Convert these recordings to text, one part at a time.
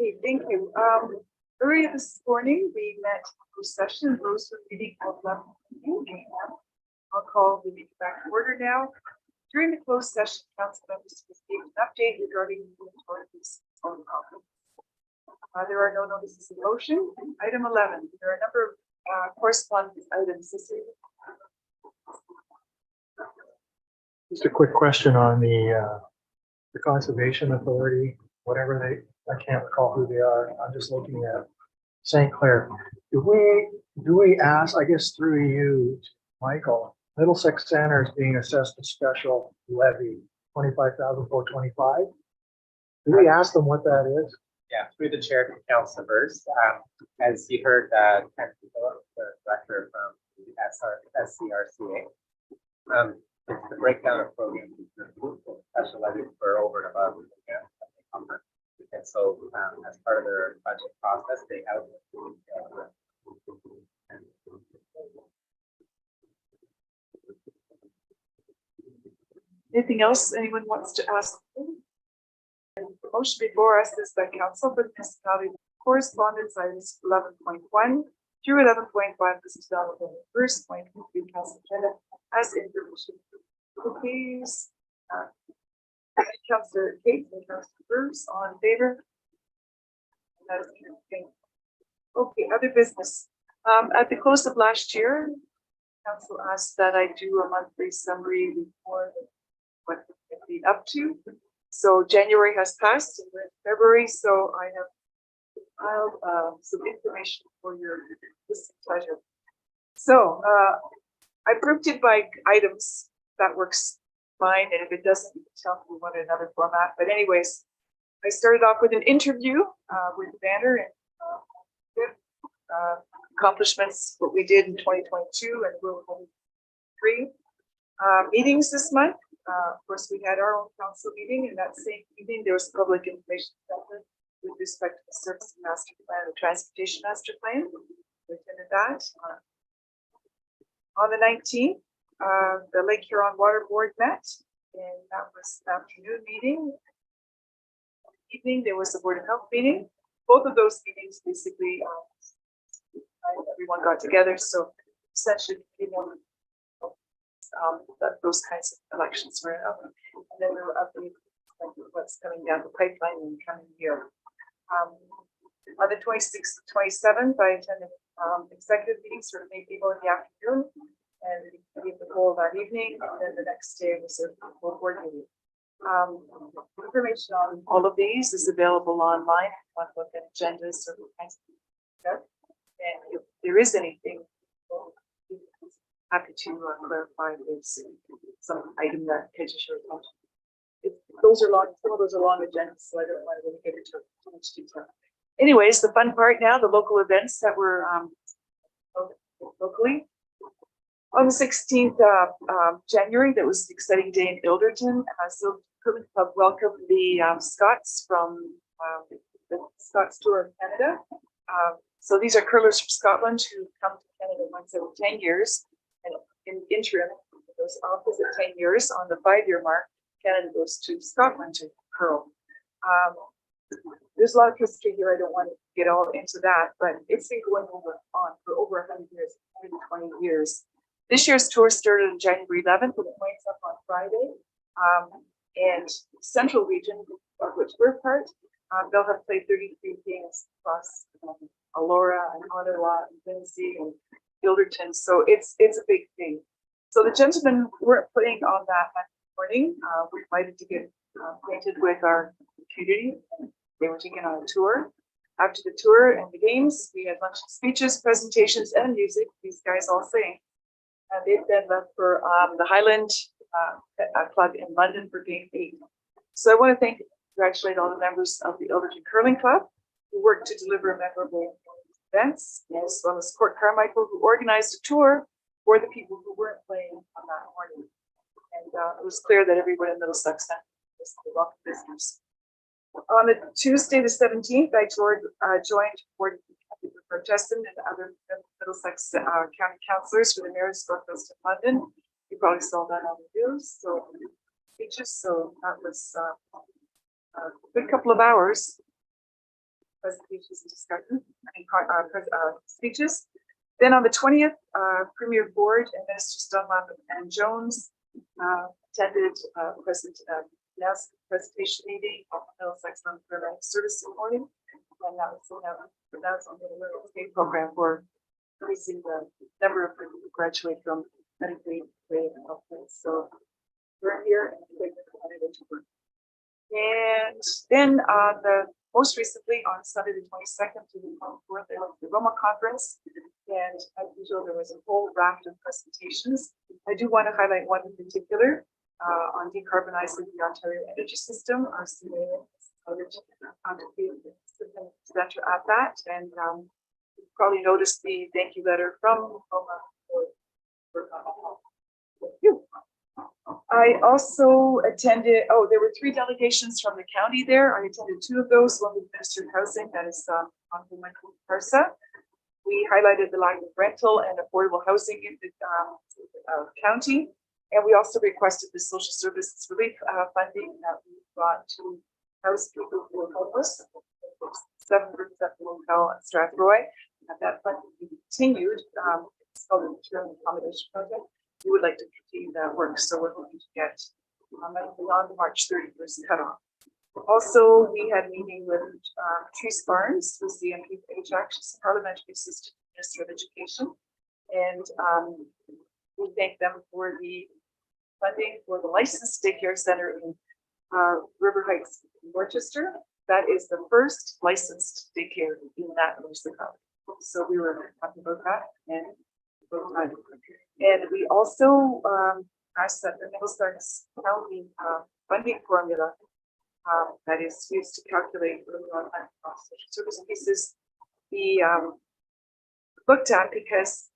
Okay, thank you. Earlier this morning, we met in closed session, rose to the meeting of 11 a.m. I'll call the meeting back to order now. During the closed session, council members received an update regarding the authorities on conference. There are no notices of motion. Item 11, there are a number of correspondence items this evening. Just a quick question on the Conservation Authority, whatever I can't recall who they are. I'm just looking at St. Clair. Do we ask, I guess through you, Michael, Middlesex Center is being assessed a special levy, 25,425. Do we ask them what that is? Yeah, through the chair to Council Burst. As you heard, Ken Phillips, the director from the SCRCA, it's the breakdown of programs special levy for over and above the grant. And so, as part of their budget process, they outlined. Anything else anyone wants to ask? The motion before us is that council for the municipality correspondence items 11.1 through 11.5 this is on the first point of the council agenda as information. Please, Councillor Kate and Councillor Bruce on favor. That is okay. Okay, other business. At the close of last year, council asked that I do a monthly summary report of what we've been up to. So January has passed and we're in February, so I have filed some information for your pleasure. So I grouped it by items. That works fine, and if it doesn't, you can tell me we want another format. But anyways, I started off with an interview with Banner and accomplishments, what we did in 2022 and we'll have 3 meetings this month. Of course, we had our own council meeting, and that same evening there was a public information session with respect to the service master plan, the transportation master plan. We attended that. On the 19th, the Lake Huron Water Board met, and that was an afternoon meeting. Evening, there was a Board of Health meeting. Both of those meetings basically, everyone got together, so essentially, those kinds of elections were up, and then we were updating what's coming down the pipeline in the coming year. On the 26th, 27th, I attended executive meetings for maybe people in the afternoon, and we did the whole that evening, and then the next day was a full board meeting. Information on all of these is available online. If you want to look at agendas or kinds of stuff. And if there is anything, happy to clarify if there's some item that catches your attention. Those are long, some of those are long agendas, so I don't want to really get into too much detail. Anyways, the fun part now, the local events that were locally. On the 16th of January, that was an exciting day in Ilderton. So Curling Club welcomed the Scots from the Scots Tour of Canada. So these are curlers from Scotland who come to Canada once every 10 years. And in the interim, those opposite 10 years on the 5-year mark, Canada goes to Scotland to curl. There's a lot of history here. I don't want to get all into that, but it's been going on for over 100 years, 120 years. This year's tour started on January 11th and it winds up on Friday. And Central Region, of which we're part, they'll have played 33 games across Elora and Ottawa and Vinci and Ilderton. So it's a big thing. So the gentlemen weren't playing on that morning. We're invited to get acquainted with our community. They were taken on a tour. After the tour and the games, we had lunch and speeches, presentations, and music. These guys all sing. And they then left for the Highland Club in London for Game 8. So I want to congratulate all the members of the Ilderton Curling Club who worked to deliver memorable events, as well as Court Carmichael, who organized a tour for the people who weren't playing on that morning. And it was clear that everyone in Middlesex was a welcome visitors. On the Tuesday, the 17th, I joined Board of Justin and other Middlesex County councillors for the Mayor's Breakfast in London. You probably saw that on the news. So speeches. So that was a good couple of hours. presentations and discussion and speeches. Then on the 20th, Premier Board and Ministers Dunlap and Jones attended presentation meeting of Middlesex non-paramedic service in the morning. And that was on the state program for increasing the number of people who graduate from medically grade healthcare. So we're here and we're excited to work. And then most recently on Sunday the 22nd to the 24th, there was the Roma conference, and as usual there was a whole raft of presentations. I do want to highlight one in particular on decarbonizing the Ontario energy system. Our CEO presenter at that, and you probably noticed the thank you letter from Roma for you. I also attended, there were 3 delegations from the county there. I attended 2 of those, one with Minister of Housing, that is on Michael Parsa. We highlighted the lack of rental and affordable housing in the county. And we also requested the social services relief funding that we brought to house people who are homeless. 7 rooms at the hotel at Strathroy. And that funding will be continued. It's called the Return Accommodation Project. We would like to continue that work, so we're hoping to get beyond the March 31st cutoff. Also, we had a meeting with Therese Barnes, who's the MP for HAC. She's Parliamentary Assistant Minister of Education, and we thank them for the funding for the licensed daycare center in River Heights, Worcester. That is the first licensed daycare in that municipality. So we were talking about that and. And we also asked that the Middlesex County funding formula that is used to calculate social service pieces be looked at, because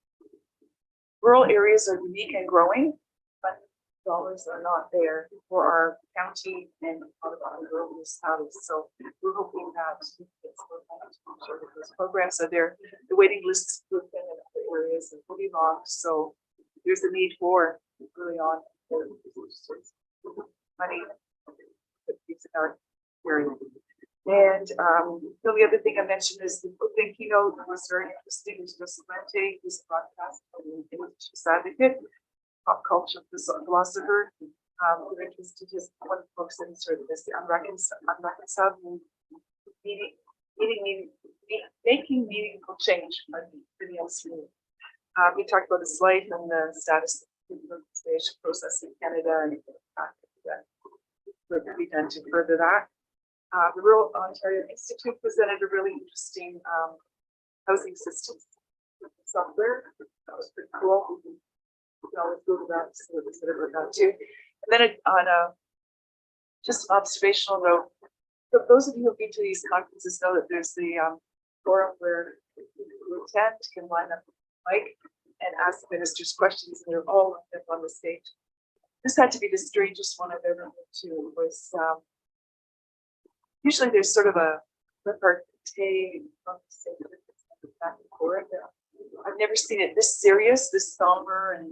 rural areas are unique and growing, but dollars are not there for our county and other rural municipalities. So we're hoping that those programs are there. The waiting lists within other areas are pretty long, so there's a need for early on money in our area. And the only other thing I mentioned is the opening keynote was very interesting. It was Joseph Lente, who's a broadcast Indigenous advocate, pop culture philosopher. We're interested in one of the books that he started is the Unreconcilable Making Meaningful Change by the we talked about his life and the status of the legislation process in Canada and what could be done to further that. The Rural Ontario Institute presented a really interesting housing systems software. That was pretty cool. We can always go to that, so we said about that too. And then on just an observational note, so those of you who've been to these conferences know that there's the forum where people who attend can line up with the mic and ask the ministers questions, and they're all up on the stage. This had to be the strangest one I've ever been to. Was usually there's sort of a repartee back and forth. I've never seen it this serious, this somber, and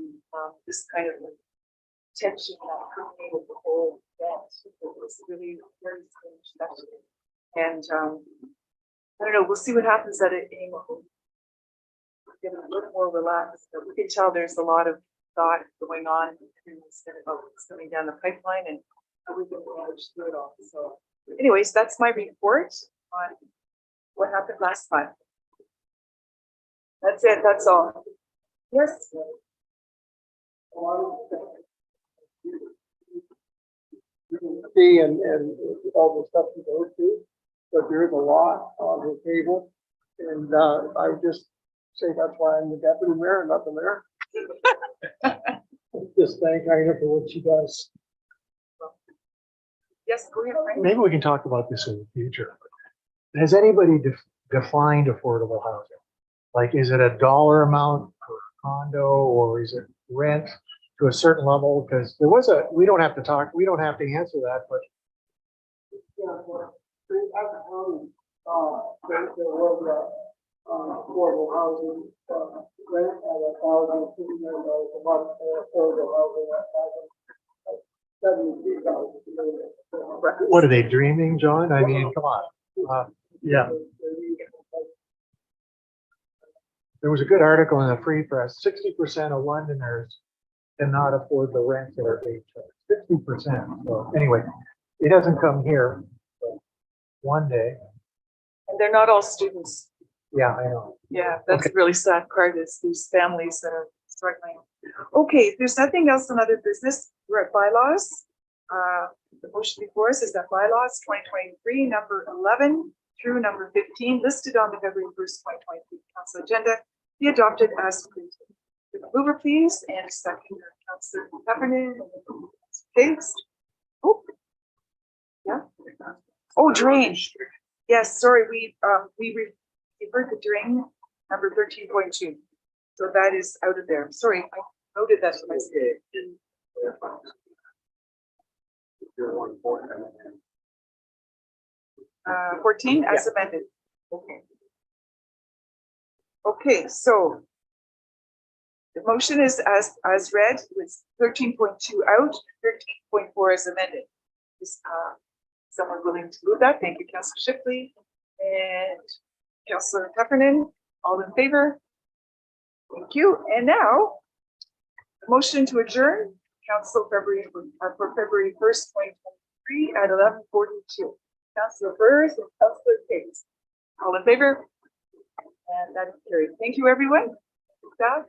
this kind of tension that permeated the whole event. It was really very strange session. And I don't know, we'll see what happens at it. Get a little more relaxed, but we can tell there's a lot of thought going on about what's coming down the pipeline and how we can manage through it all. So anyways, that's my report on what happened last time. That's it, that's all. Yes. See, and all the stuff you go to, but there is a lot on the table, and I would just say that's why I'm the deputy mayor and not the mayor. Just thank Ina for what she does. Yes, go ahead, Frank. Maybe we can talk about this in the future. Has anybody defined affordable housing? Like, is it a dollar amount per condo, or is it rent to a certain level? Because there was we don't have to answer that, but. Yeah, well, there was affordable housing rent at $1,200 a month, and affordable housing at $73 a month. What are they dreaming, John? I mean, come on. Yeah. there was a good article in the Free Press, 60% of Londoners cannot afford the rent that are being charged, 60%. So anyway, it doesn't come here, but one day, And they're not all students. yeah, I know. Yeah, that's Okay. the really sad part is these families that are struggling. Okay, if there's nothing else on other business, we're at bylaws. The motion before us is that bylaws 2023, number 11 through number 15, listed on the February 1st, 2023 council agenda, be adopted as printed. With a mover, please, and a second, Councillor Heffernan. Fixed. Oh, yeah. Oh, drainage. Yes, sorry, we referred to drain number 13.2. So that is out of there. Sorry, I noted that for myself. 14 as amended. Okay. Okay, so the motion is as read with 13.2 out, 13.4 as amended. Is someone willing to move that? Thank you, Councillor Shipley and Councillor Heffernan. All in favor? Thank you. And now, the motion to adjourn Council February for February 1st, 2023 at 11:42. Councillor Burrs and Councillor Cates. All in favor? And that is carried. Thank you, everyone. Staff.